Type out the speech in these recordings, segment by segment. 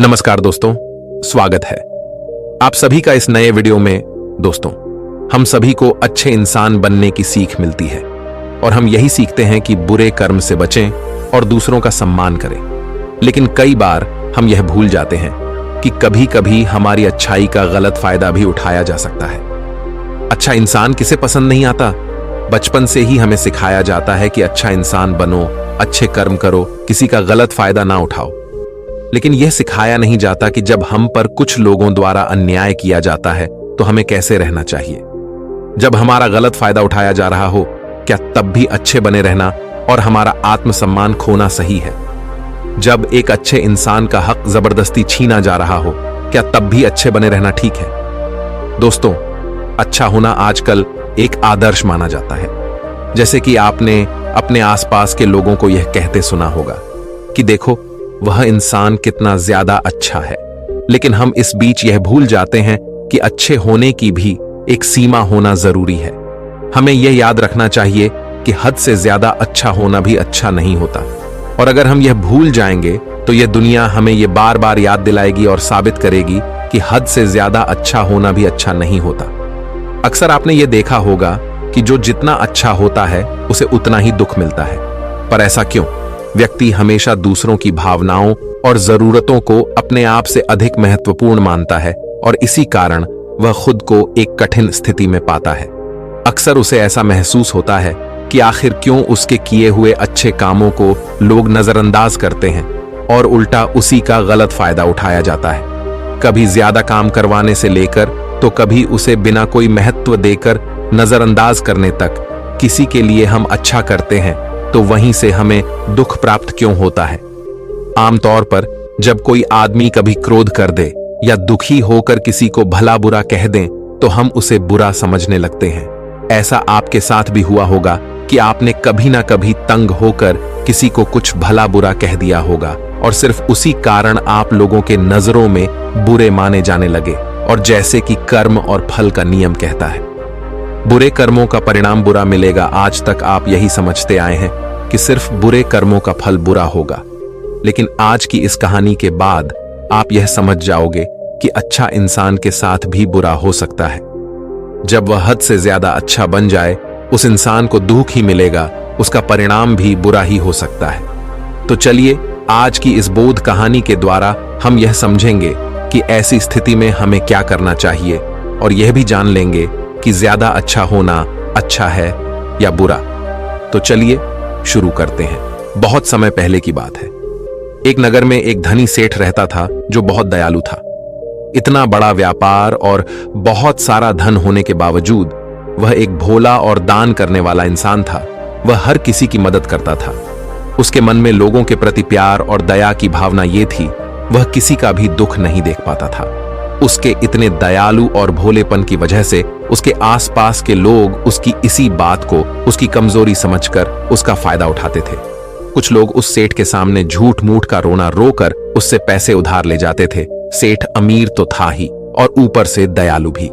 नमस्कार दोस्तों, स्वागत है आप सभी का इस नए वीडियो में। दोस्तों, हम सभी को अच्छे इंसान बनने की सीख मिलती है और हम यही सीखते हैं कि बुरे कर्म से बचें और दूसरों का सम्मान करें। लेकिन कई बार हम यह भूल जाते हैं कि कभी कभी हमारी अच्छाई का गलत फायदा भी उठाया जा सकता है। अच्छा इंसान किसे पसंद नहीं आता? बचपन से ही हमें सिखाया जाता है कि अच्छा इंसान बनो, अच्छे कर्म करो, किसी का गलत फायदा ना उठाओ। लेकिन यह सिखाया नहीं जाता कि जब हम पर कुछ लोगों द्वारा अन्याय किया जाता है तो हमें कैसे रहना चाहिए। जब हमारा गलत फायदा उठाया जा रहा हो, क्या तब भी अच्छे बने रहना और हमारा आत्मसम्मान खोना सही है? जब एक अच्छे इंसान का हक जबरदस्ती छीना जा रहा हो, क्या तब भी अच्छे बने रहना ठीक है? दोस्तों, अच्छा होना आजकल एक आदर्श माना जाता है। जैसे कि आपने अपने आसपास के लोगों को यह कहते सुना होगा कि देखो वह इंसान कितना ज्यादा अच्छा है। लेकिन हम इस बीच यह भूल जाते हैं कि अच्छे होने की भी एक सीमा होना जरूरी है। हमें यह याद रखना चाहिए कि हद से ज्यादा अच्छा होना भी अच्छा नहीं होता। और अगर हम यह भूल जाएंगे तो यह दुनिया हमें यह बार बार याद दिलाएगी और साबित करेगी कि हद से ज्यादा अच्छा होना भी अच्छा नहीं होता। अक्सर आपने यह देखा होगा कि जो जितना अच्छा होता है उसे उतना ही दुख मिलता है। पर ऐसा क्यों? व्यक्ति हमेशा दूसरों की भावनाओं और जरूरतों को अपने आप से अधिक महत्वपूर्ण मानता है और इसी कारण वह खुद को एक कठिन स्थिति में पाता है। अक्सर उसे ऐसा महसूस होता है कि आखिर क्यों उसके किए हुए अच्छे कामों को लोग नजरअंदाज करते हैं और उल्टा उसी का गलत फायदा उठाया जाता है। कभी ज्यादा काम करवाने से लेकर तो कभी उसे बिना कोई महत्व देकर नजरअंदाज करने तक। किसी के लिए हम अच्छा करते हैं तो वहीं से हमें दुख प्राप्त क्यों होता है? आमतौर पर जब कोई आदमी कभी क्रोध कर दे या दुखी होकर किसी को भला बुरा कह दें तो हम उसे बुरा समझने लगते हैं। ऐसा आपके साथ भी हुआ होगा कि आपने कभी ना कभी तंग होकर किसी को कुछ भला बुरा कह दिया होगा और सिर्फ उसी कारण आप लोगों के नजरों में बुरे माने जाने लगे। और जैसे कि कर्म और फल का नियम कहता है, बुरे कर्मों का परिणाम बुरा मिलेगा। आज तक आप यही समझते आए हैं कि सिर्फ बुरे कर्मों का फल बुरा होगा। लेकिन आज की इस कहानी के बाद आप यह समझ जाओगे कि अच्छा इंसान के साथ भी बुरा हो सकता है। जब वह हद से ज्यादा अच्छा बन जाए, उस इंसान को दुख ही मिलेगा, उसका परिणाम भी बुरा ही हो सकता है। तो चलिए आज की इस बोध कहानी के द्वारा हम यह समझेंगे कि ऐसी स्थिति में हमें क्या करना चाहिए और यह भी जान लेंगे कि ज्यादा अच्छा होना अच्छा है या बुरा। तो चलिए शुरू करते हैं। बहुत समय पहले की बात है। एक नगर में एक धनी सेठ रहता था जो बहुत दयालु था। इतना बड़ा व्यापार और बहुत सारा धन होने के बावजूद वह एक भोला और दान करने वाला इंसान था। वह हर किसी की मदद करता था। उसके मन में लोगों के प्रति प्यार और दया की भावना ये थी, वह किसी का भी दुख नहीं देख पाता था। उसके इतने दयालु और भोलेपन की वजह से उसके आसपास के लोग उसकी इसी बात को उसकी कमजोरी समझकर उसका फायदा उठाते थे। कुछ लोग उस सेठ के सामने झूठ मूठ का रोना रोकर उससे पैसे उधार ले जाते थे। सेठ अमीर तो था ही और ऊपर से दयालु भी।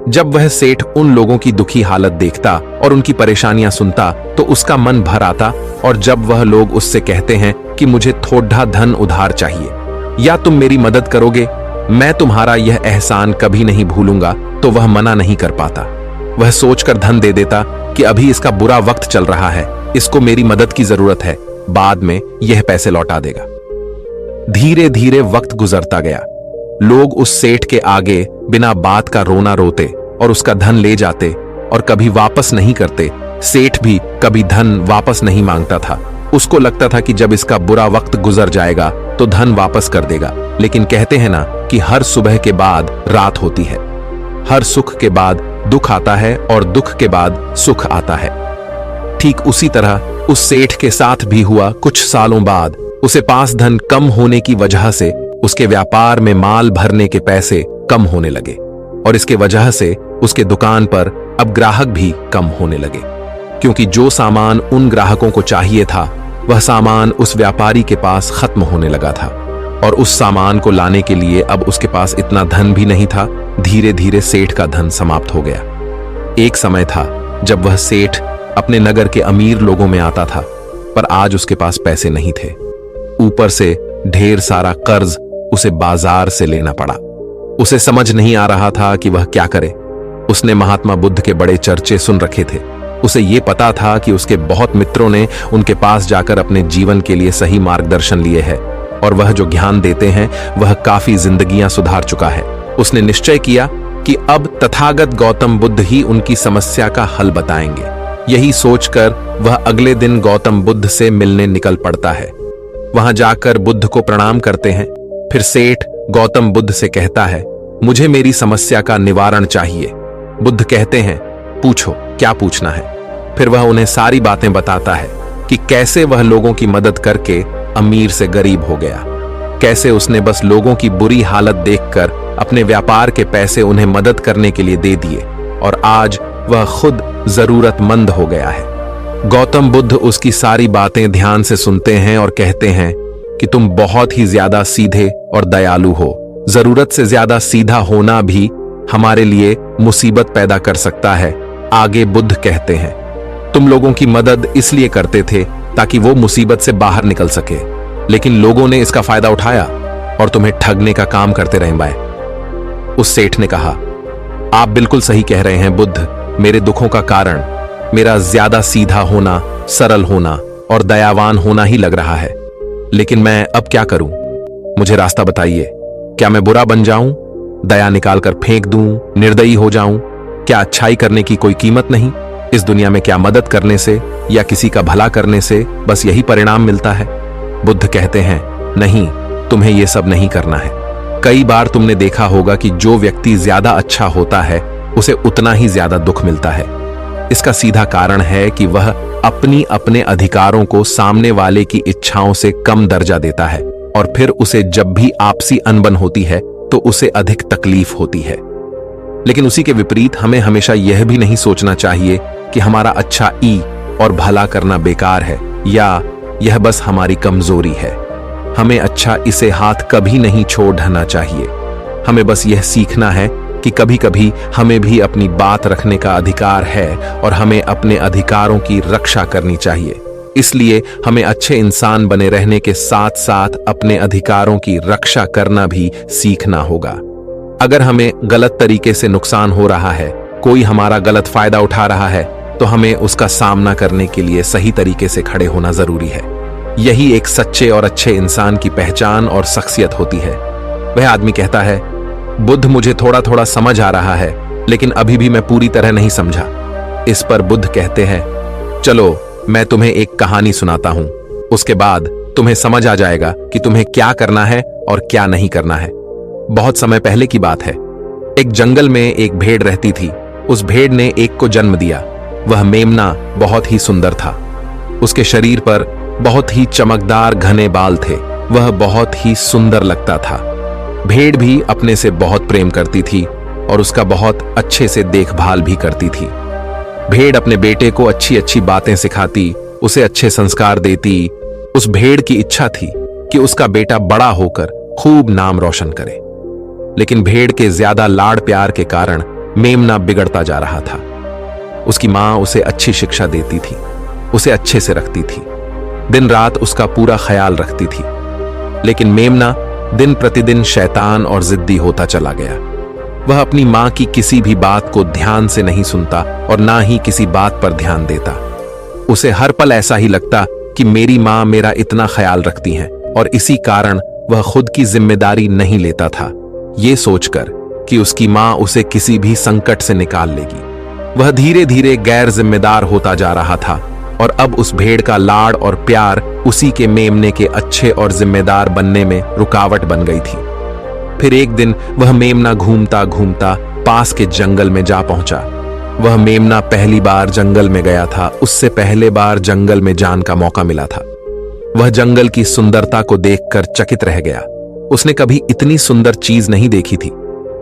जब वह सेठ उन लोगों की दुखी हालत देखता और उनकी परेशानियां सुनता तो उसका मन भर आता। और जब वह लोग उससे कहते हैं कि मुझे थोड़ा धन उधार चाहिए या तुम मेरी मदद करोगे, मैं तुम्हारा यह एहसान कभी नहीं भूलूंगा, तो वह मना नहीं कर पाता। वह सोचकर धन दे देता कि अभी इसका बुरा वक्त चल रहा है, इसको मेरी मदद की जरूरत है, बाद में यह पैसे लौटा देगा। धीरे धीरे वक्त गुजरता गया। लोग उस सेठ के आगे बिना बात का रोना रोते और उसका धन ले जाते और कभी वापस नहीं करते। सेठ भी कभी धन वापस नहीं मांगता था। उसको लगता था कि जब इसका बुरा वक्त गुजर जाएगा तो धन वापस कर देगा। लेकिन कहते हैं ना कि हर सुबह के बाद रात होती है, हर सुख के बाद दुख आता है और दुख के बाद सुख आता है। ठीक उसी तरह उस सेठ के साथ भी हुआ। कुछ सालों बाद उसे पास धन कम होने की वजह से उसके व्यापार में माल भरने के पैसे कम होने लगे और इसके वजह से उसके दुकान पर अब ग्राहक भी कम होने लगे, क्योंकि जो सामान उन ग्राहकों को चाहिए था वह सामान उस व्यापारी के पास खत्म होने लगा था और उस सामान को लाने के लिए अब उसके पास इतना धन भी नहीं था। धीरे धीरे सेठ का धन समाप्त हो गया। एक समय था जब वह सेठ अपने नगर के अमीर लोगों में आता था, पर आज उसके पास पैसे नहीं थे। ऊपर से ढेर सारा कर्ज उसे बाजार से लेना पड़ा। उसे समझ नहीं आ रहा था कि वह क्या करे। उसने महात्मा बुद्ध के बड़े चर्चे सुन रखे थे। उसे ये पता था कि उसके बहुत मित्रों ने उनके पास जाकर अपने जीवन के लिए सही मार्गदर्शन लिए है और वह जो ज्ञान देते हैं वह काफी जिंदगियां सुधार चुका है। उसने निश्चय किया कि अब तथागत गौतम बुद्ध ही उनकी समस्या का हल बताएंगे। यही सोचकर वह अगले दिन गौतम बुद्ध से मिलने निकल पड़ता है। वहां जाकर बुद्ध को प्रणाम करते हैं। फिर सेठ गौतम बुद्ध से कहता है, मुझे मेरी समस्या का निवारण चाहिए। बुद्ध कहते हैं, पूछो, क्या पूछना है। फिर वह उन्हें सारी बातें बताता है कि कैसे वह लोगों की मदद करके अमीर से गरीब हो गया, कैसे उसने बस लोगों की बुरी हालत देखकर अपने व्यापार के पैसे उन्हें मदद करने के लिए दे दिए और आज वह खुद जरूरतमंद हो गया है। गौतम बुद्ध उसकी सारी बातें ध्यान से सुनते हैं और कहते हैं कि तुम बहुत ही ज्यादा सीधे और दयालु हो। जरूरत से ज्यादा सीधा होना भी हमारे लिए मुसीबत पैदा कर सकता है। आगे बुद्ध कहते हैं, तुम लोगों की मदद इसलिए करते थे ताकि वो मुसीबत से बाहर निकल सके, लेकिन लोगों ने इसका फायदा उठाया और तुम्हें ठगने का काम करते रहे बाय। उस सेठ ने कहा, आप बिल्कुल सही कह रहे हैं बुद्ध। मेरे दुखों का कारण मेरा ज्यादा सीधा होना, सरल होना और दयावान होना ही लग रहा है, लेकिन मैं अब क्या करूं? मुझे रास्ता बताइए। क्या मैं बुरा बन जाऊं, दया निकालकर फेंक दूं, निर्दयी हो जाऊं? क्या अच्छाई करने की कोई कीमत नहीं? इस दुनिया में क्या मदद करने से या किसी का भला करने से बस यही परिणाम मिलता है? बुद्ध कहते हैं, नहीं, तुम्हें यह सब नहीं करना है। कई बार तुमने देखा होगा कि जो व्यक्ति ज्यादा अच्छा होता है उसे उतना ही ज्यादा दुख मिलता है। इसका सीधा कारण है कि वह अपने अधिकारों को सामने वाले की इच्छाओं से कम दर्जा देता है और फिर उसे जब भी आपसी अनबन होती है तो उसे अधिक तकलीफ होती है। लेकिन उसी के विपरीत हमें हमेशा यह भी नहीं सोचना चाहिए कि हमारा अच्छा ई और भला करना बेकार है या यह बस हमारी कमजोरी है। हमें अच्छा इसे हाथ कभी नहीं छोड़ना चाहिए। हमें बस यह सीखना है कि कभी कभी हमें भी अपनी बात रखने का अधिकार है और हमें अपने अधिकारों की रक्षा करनी चाहिए। इसलिए हमें अच्छे इंसान बने रहने के साथ साथ अपने अधिकारों की रक्षा करना भी सीखना होगा। अगर हमें गलत तरीके से नुकसान हो रहा है, कोई हमारा गलत फायदा उठा रहा है, तो हमें उसका सामना करने के लिए सही तरीके से खड़े होना जरूरी है। यही एक सच्चे और अच्छे इंसान की पहचान और शख्सियत होती है। वह आदमी कहता है, बुद्ध, मुझे थोड़ा थोड़ा समझ आ रहा है, लेकिन अभी भी मैं पूरी तरह नहीं समझा। इस पर बुद्ध कहते हैं, चलो मैं तुम्हें एक कहानी सुनाता हूं, उसके बाद तुम्हें समझ आ जाएगा कि तुम्हें क्या करना है और क्या नहीं करना है। बहुत समय पहले की बात है। एक जंगल में एक भेड़ रहती थी। उस भेड़ ने एक को जन्म दिया। वह मेमना बहुत ही सुंदर था। उसके शरीर पर बहुत ही चमकदार घने बाल थे। वह बहुत ही सुंदर लगता था। भेड़ भी अपने से बहुत प्रेम करती थी और उसका बहुत अच्छे से देखभाल भी करती थी। भेड़ अपने बेटे को अच्छी अच्छी बातें सिखाती, उसे अच्छे संस्कार देती। उस भेड़ की इच्छा थी कि उसका बेटा बड़ा होकर खूब नाम रोशन करे। लेकिन भेड़ के ज्यादा लाड़ प्यार के कारण मेमना बिगड़ता जा रहा था। उसकी मां उसे अच्छी शिक्षा देती थी, उसे अच्छे से रखती थी, दिन रात उसका पूरा ख्याल रखती थी। लेकिन मेमना दिन प्रतिदिन शैतान और जिद्दी होता चला गया। वह अपनी मां की किसी भी बात को ध्यान से नहीं सुनता और ना ही किसी बात पर ध्यान देता। उसे हर पल ऐसा ही लगता कि मेरी मां मेरा इतना ख्याल रखती हैं और इसी कारण वह खुद की जिम्मेदारी नहीं लेता था, ये सोचकर कि उसकी मां उसे किसी भी संकट से निकाल लेगी। वह धीरे धीरे गैर जिम्मेदार होता जा रहा था और अब उस भेड़ का लाड़ और प्यार उसी के मेमने के अच्छे और जिम्मेदार बनने में रुकावट बन गई थी। फिर एक दिन वह मेमना घूमता घूमता पास के जंगल में जा पहुंचा। वह मेमना पहली बार जंगल में गया था। उससे पहले बार जंगल में जाने का मौका मिला था। वह जंगल की सुंदरता को देखकर चकित रह गया। उसने कभी इतनी सुंदर चीज नहीं देखी थी।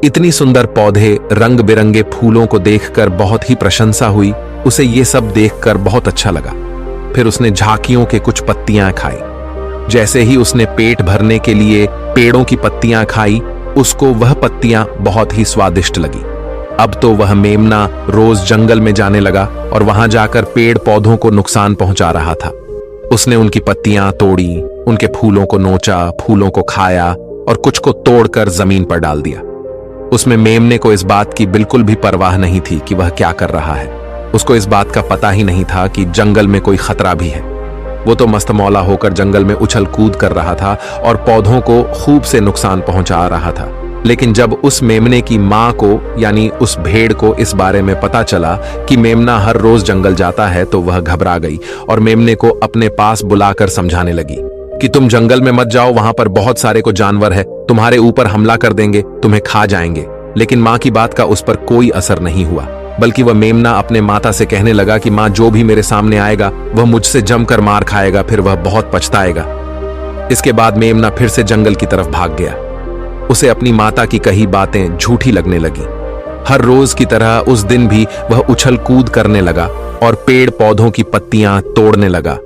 इतनी सुंदर पौधे, रंग बिरंगे फूलों को देखकर बहुत ही प्रशंसा हुई। उसे ये सब देखकर बहुत अच्छा लगा। फिर उसने झांकियों के कुछ पत्तियां खाई। जैसे ही उसने पेट भरने के लिए पेड़ों की पत्तियां खाई, उसको वह पत्तियां बहुत ही स्वादिष्ट लगी। अब तो वह मेमना रोज जंगल में जाने लगा और वहां जाकर पेड़ पौधों को नुकसान पहुंचा रहा था। उसने उनकी पत्तियां तोड़ी, उनके फूलों को नोचा, फूलों को खाया और कुछ को तोड़कर जमीन पर डाल दिया। उसमें मेमने को इस बात की बिल्कुल भी परवाह नहीं थी कि वह क्या कर रहा है। उसको इस बात का पता ही नहीं था कि जंगल में कोई खतरा भी है। वो तो मस्तमौला होकर जंगल में उछल कूद कर रहा था और पौधों को खूब से नुकसान पहुंचा रहा था। लेकिन जब उस मेमने की मां को यानी उस भेड़ को इस बारे में पता चला कि मेमना हर रोज जंगल जाता है तो वह घबरा गई और मेमने को अपने पास बुलाकर समझाने लगी कि तुम जंगल में मत जाओ, वहां पर बहुत सारे को जानवर है, तुम्हारे ऊपर हमला कर देंगे, तुम्हें खा जाएंगे। लेकिन मां की बात का उस पर कोई असर नहीं हुआ, बल्कि वह मेमना अपने माता से कहने लगा कि मां, जो भी मेरे सामने आएगा वह मुझसे जमकर मार खाएगा, फिर वह बहुत पछताएगा। इसके बाद मेमना फिर से जंगल की तरफ भाग गया। उसे अपनी माता की कही बातें झूठी लगने लगी। हर रोज की तरह उस दिन भी वह उछल कूद करने लगा और पेड़ पौधों की पत्तियां तोड़ने लगा।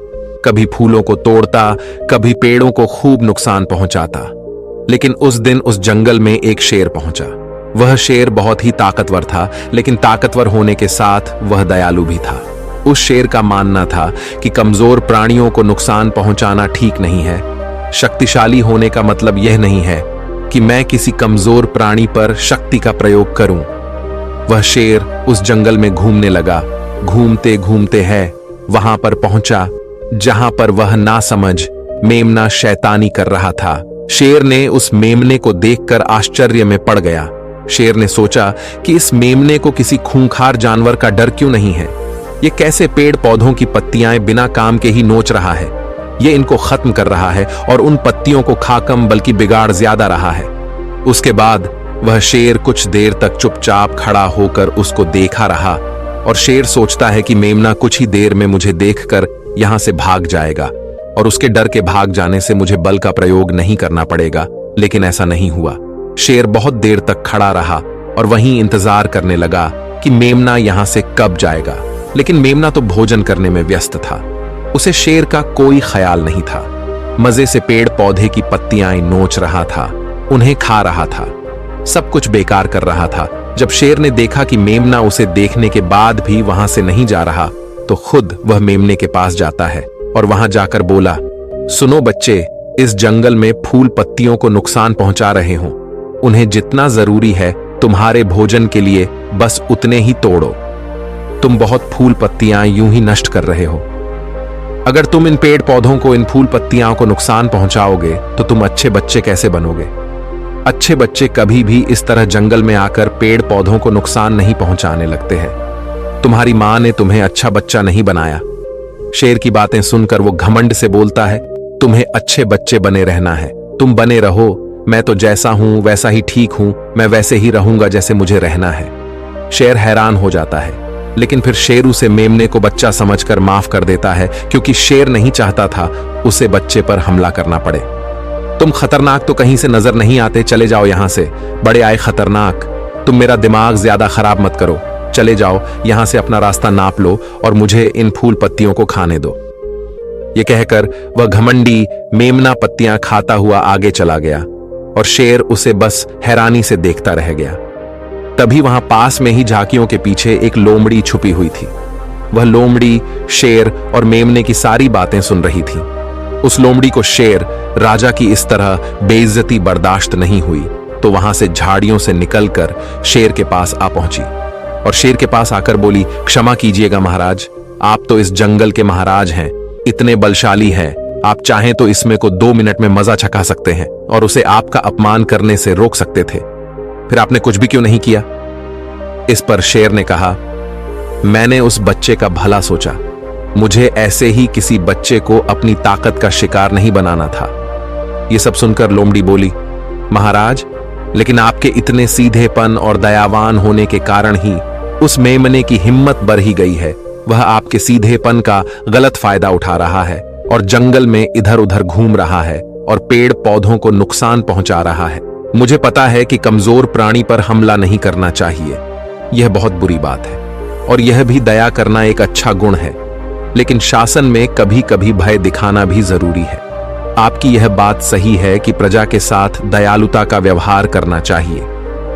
कभी फूलों को तोड़ता, कभी पेड़ों को खूब नुकसान पहुंचाता। लेकिन उस दिन उस जंगल में एक शेर पहुंचा। वह शेर बहुत ही ताकतवर था, लेकिन ताकतवर होने के साथ वह दयालु भी था। उस शेर का मानना था कि कमजोर प्राणियों को नुकसान पहुंचाना ठीक नहीं है। शक्तिशाली होने का मतलब यह नहीं है कि मैं किसी कमजोर प्राणी पर शक्ति का प्रयोग करूं। वह शेर उस जंगल में घूमने लगा। घूमते घूमते है वहां पर पहुंचा जहां पर वह ना समझ मेमना शैतानी कर रहा था। शेर ने उस मेमने को देखकर आश्चर्य में पड़ गया। शेर ने सोचा कि इस मेमने को किसी खूंखार जानवर का डर क्यों नहीं है। ये कैसे पेड़ पौधों की पत्तियां बिना काम के ही नोच रहा है। ये इनको खत्म कर रहा है और उन पत्तियों को खा कम बल्कि बिगाड़ ज्यादा रहा है। उसके बाद वह शेर कुछ देर तक चुपचाप खड़ा होकर उसको देखा रहा और शेर सोचता है कि मेमना कुछ ही देर में मुझे देखकर यहां से भाग जाएगा और उसके डर के भाग जाने से मुझे बल का प्रयोग नहीं करना पड़ेगा। लेकिन ऐसा नहीं हुआ। शेर बहुत देर तक खड़ा रहा और वहीं इंतजार करने लगा कि मेमना यहां से कब जाएगा। लेकिन मेमना तो भोजन करने में व्यस्त था। उसे शेर का कोई ख्याल नहीं था। मजे से पेड़ पौधे की पत्तियां नोच रहा था, उन्हें खा रहा था, सब कुछ बेकार कर रहा था। जब शेर ने देखा कि मेमना उसे देखने के बाद भी वहां से नहीं जा रहा तो खुद वह मेमने के पास जाता है और वहां जाकर बोला, सुनो बच्चे, इस जंगल में फूल पत्तियों को नुकसान पहुंचा रहे हो। उन्हें जितना जरूरी है तुम्हारे भोजन के लिए बस उतने ही तोड़ो। तुम बहुत फूल पत्तियां यूं ही नष्ट कर रहे हो। अगर तुम इन पेड़ पौधों को, इन फूल पत्तियां को नुकसान पहुंचाओगे तो तुम अच्छे बच्चे कैसे बनोगे। अच्छे बच्चे कभी भी इस तरह जंगल में आकर पेड़ पौधों को नुकसान नहीं पहुंचाने लगते हैं। तुम्हारी मां ने तुम्हें अच्छा बच्चा नहीं बनाया। शेर की बातें सुनकर वो घमंड से बोलता है, तुम्हें अच्छे बच्चे बने रहना है, तुम बने रहो। मैं तो जैसा हूं वैसा ही ठीक हूं, मैं वैसे ही रहूंगा जैसे मुझे रहना है। शेर हैरान हो जाता है, लेकिन फिर शेर उसे मेमने को बच्चा समझकर माफ कर देता है, क्योंकि शेर नहीं चाहता था उसे बच्चे पर हमला करना पड़े। तुम खतरनाक तो कहीं से नजर नहीं आते, चले जाओ यहां से। बड़े आए खतरनाक, तुम मेरा दिमाग ज्यादा खराब मत करो। चले जाओ यहां से, अपना रास्ता नाप लो और मुझे इन फूल पत्तियों को खाने दो। ये कहकर वह घमंडी मेमना पत्तियां खाता हुआ आगे चला गया और शेर उसे बस हैरानी से देखता रह गया। तभी वहां पास में ही झांकियों के पीछे एक लोमड़ी छुपी हुई थी। वह लोमड़ी शेर और मेमने की सारी बातें सुन रही थी। उस लोमड़ी को शेर राजा की इस तरह बेइज्जती बर्दाश्त नहीं हुई, तो वहां से झाड़ियों से निकलकर शेर के पास आ पहुंची और शेर के पास आकर बोली, क्षमा कीजिएगा महाराज, आप तो इस जंगल के महाराज हैं, इतने बलशाली हैं, आप चाहें तो इसमें को 2 मिनट में मजा चखा सकते हैं और उसे आपका अपमान करने से रोक सकते थे, फिर आपने कुछ भी क्यों नहीं किया। इस पर शेर ने कहा, मैंने उस बच्चे का भला सोचा, मुझे ऐसे ही किसी बच्चे को अपनी ताकत का शिकार नहीं बनाना था। यह सब सुनकर लोमड़ी बोली, महाराज, लेकिन आपके इतने सीधेपन और दयावान होने के कारण ही उस मेमने की हिम्मत बढ़ ही गई है। वह आपके सीधेपन का गलत फायदा उठा रहा है और जंगल में इधर उधर घूम रहा है और पेड़ पौधों को नुकसान पहुंचा रहा है। मुझे पता है कि कमजोर प्राणी पर हमला नहीं करना चाहिए, यह बहुत बुरी बात है, और यह भी दया करना एक अच्छा गुण है, लेकिन शासन में कभी कभी भय दिखाना भी जरूरी है। आपकी यह बात सही है कि प्रजा के साथ दयालुता का व्यवहार करना चाहिए,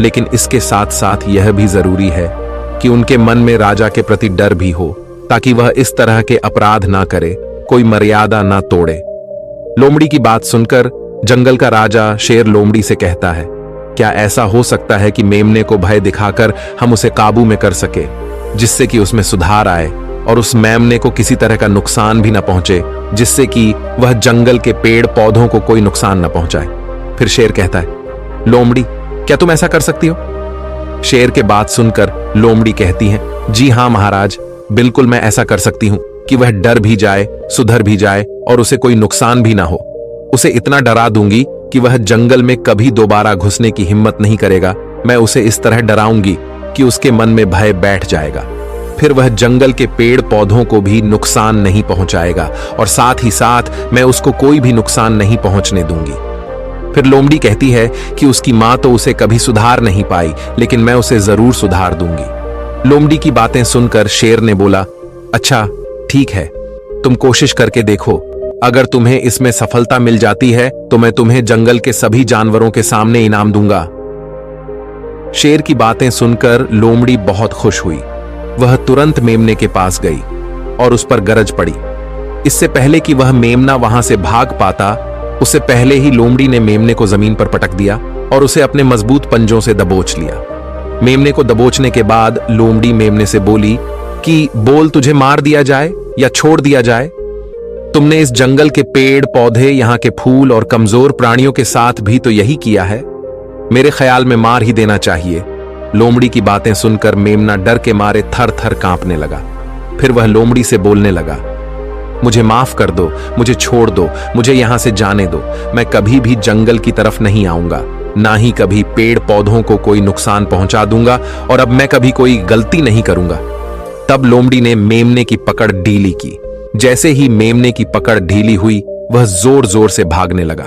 लेकिन इसके साथ साथ यह भी जरूरी है कि उनके मन में राजा के प्रति डर भी हो, ताकि वह इस तरह के अपराध ना करे, कोई मर्यादा ना तोड़े। लोमड़ी की बात सुनकर जंगल का राजा शेर लोमड़ी से कहता है, क्या ऐसा हो सकता है कि मेमने को भय दिखाकर हम उसे काबू में कर सके, जिससे कि उसमें सुधार आए और उस मेमने को किसी तरह का नुकसान भी न पहुंचे, जिससे कि वह जंगल के पेड़ पौधों को कोई नुकसान न पहुंचाए। फिर शेर कहता है, लोमड़ी क्या तुम ऐसा कर सकती हो? शेर के बात सुनकर लोमड़ी कहती है, जी हां महाराज, बिल्कुल मैं ऐसा कर सकती हूं कि वह डर भी जाए, सुधर भी जाए और उसे कोई नुकसान भी ना हो। उसे इतना डरा दूंगी कि वह जंगल में कभी दोबारा घुसने की हिम्मत नहीं करेगा। मैं उसे इस तरह डराऊंगी कि उसके मन में भय बैठ जाएगा। फिर वह जंगल के पेड़ पौधों को भी नुकसान नहीं पहुंचाएगा और साथ ही साथ मैं उसको कोई भी नुकसान नहीं पहुंचने दूंगी। फिर लोमड़ी कहती है कि उसकी मां तो उसे कभी सुधार नहीं पाई, लेकिन मैं उसे जरूर सुधार दूंगी। लोमड़ी की बातें सुनकर शेर ने बोला, अच्छा ठीक है, तुम कोशिश करके देखो। अगर तुम्हें इसमें सफलता मिल जाती है तो मैं तुम्हें जंगल के सभी जानवरों के सामने इनाम दूंगा। शेर की बातें सुनकर लोमड़ी बहुत खुश हुई। वह तुरंत मेमने के पास गई और उस पर गरज पड़ी। इससे पहले कि वह मेमना वहां से भाग पाता, उससे पहले ही लोमड़ी ने मेमने को जमीन पर पटक दिया और उसे अपने मजबूत पंजों से दबोच लिया। मेमने को दबोचने के बाद लोमड़ी मेमने से बोली कि बोल, तुझे मार दिया जाए या छोड़ दिया जाए? तुमने इस जंगल के पेड़ पौधे, यहाँ के फूल और कमजोर प्राणियों के साथ भी तो यही किया है। मेरे ख्याल में मार ही देना चाहिए। लोमड़ी की बातें सुनकर मेमना डर के मारे थर थर कांपने लगा। फिर वह लोमड़ी से बोलने लगा, मुझे माफ कर दो, मुझे छोड़ दो, मुझे यहां से जाने दो। मैं कभी भी जंगल की तरफ नहीं आऊंगा, ना ही कभी पेड़ पौधों को कोई नुकसान पहुंचा दूंगा, और अब मैं कभी कोई गलती नहीं करूंगा। तब लोमड़ी ने मेमने की पकड़ ढीली की। जैसे ही मेमने की पकड़ ढीली हुई, वह जोर जोर से भागने लगा।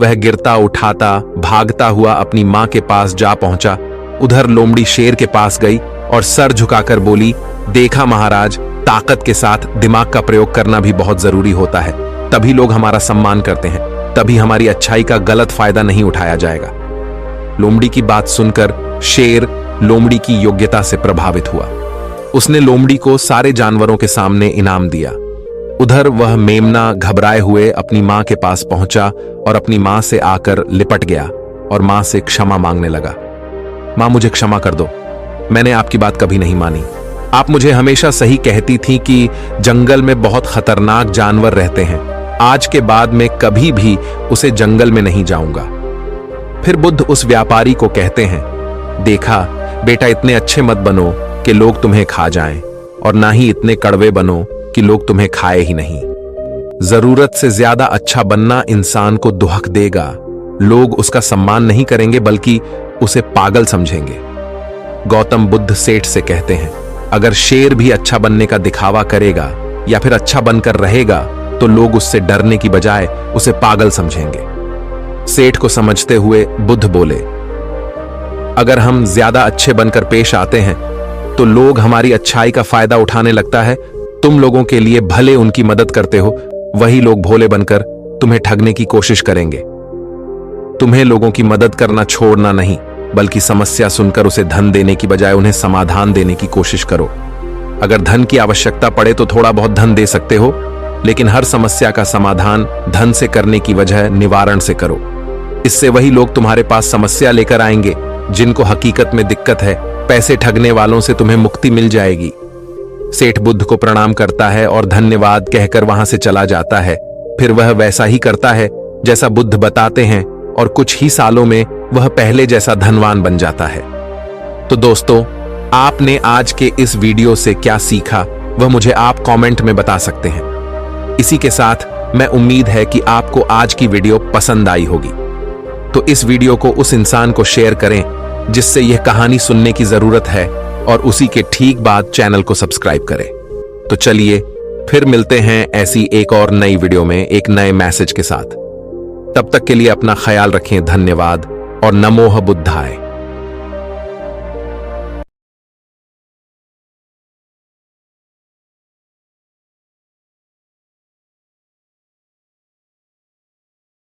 वह गिरता उठाता भागता हुआ अपनी मां के पास जा पहुंचा। उधर लोमड़ी शेर के पास गई और सर झुकाकर बोली, देखा महाराज, ताकत के साथ दिमाग का प्रयोग करना भी बहुत जरूरी होता है। तभी लोग हमारा सम्मान करते हैं, तभी हमारी अच्छाई का गलत फायदा नहीं उठाया जाएगा। लोमड़ी की बात सुनकर शेर लोमड़ी की योग्यता से प्रभावित हुआ। उसने लोमड़ी को सारे जानवरों के सामने इनाम दिया। उधर वह मेमना घबराए हुए अपनी मां के पास पहुंचा और अपनी मां से आकर लिपट गया और मां से क्षमा मांगने लगा। मां, मुझे क्षमा कर दो, मैंने आपकी बात कभी नहीं मानी। आप मुझे हमेशा सही कहती थी कि जंगल में बहुत खतरनाक जानवर रहते हैं। आज के बाद मैं कभी भी उसे जंगल में नहीं जाऊंगा। फिर बुद्ध उस व्यापारी को कहते हैं, देखा बेटा, इतने अच्छे मत बनो कि लोग तुम्हें खा जाएं, और ना ही इतने कड़वे बनो कि लोग तुम्हें खाए ही नहीं। जरूरत से ज्यादा अच्छा बनना इंसान को दुहक देगा। लोग उसका सम्मान नहीं करेंगे बल्कि उसे पागल समझेंगे। गौतम बुद्ध सेठ से कहते हैं, अगर शेर भी अच्छा बनने का दिखावा करेगा या फिर अच्छा बनकर रहेगा तो लोग उससे डरने की बजाय उसे पागल समझेंगे। सेठ को समझते हुए बुद्ध बोले, अगर हम ज्यादा अच्छे बनकर पेश आते हैं तो लोग हमारी अच्छाई का फायदा उठाने लगता है। तुम लोगों के लिए भले उनकी मदद करते हो, वही लोग भोले बनकर तुम्हें ठगने की कोशिश करेंगे। तुम्हें लोगों की मदद करना छोड़ना नहीं, बल्कि समस्या सुनकर उसे धन देने की बजाय उन्हें समाधान देने की कोशिश करो। अगर धन की आवश्यकता पड़े तो थोड़ा बहुत धन दे सकते हो, लेकिन हर समस्या का समाधान धन से करने की वजह निवारण से करो। इससे वही लोग तुम्हारे पास समस्या लेकर आएंगे जिनको हकीकत में दिक्कत है। पैसे ठगने वालों से तुम्हें मुक्ति मिल जाएगी। सेठ बुद्ध को प्रणाम करता है और धन्यवाद कहकर वहां से चला जाता है। फिर वह वैसा ही करता है जैसा बुद्ध बताते हैं, और कुछ ही सालों में वह पहले जैसा धनवान बन जाता है। तो दोस्तों, आपने आज के इस वीडियो से क्या सीखा वह मुझे आप कमेंट में बता सकते हैं। इसी के साथ मैं उम्मीद है कि आपको आज की वीडियो पसंद आई होगी। तो इस वीडियो को उस इंसान को शेयर करें जिससे यह कहानी सुनने की जरूरत है, और उसी के ठीक बाद चैनल को सब्सक्राइब करें। तो चलिए फिर मिलते हैं ऐसी एक और नई वीडियो में एक नए मैसेज के साथ। तब तक के लिए अपना ख्याल रखें। धन्यवाद और नमोह बुद्धाय।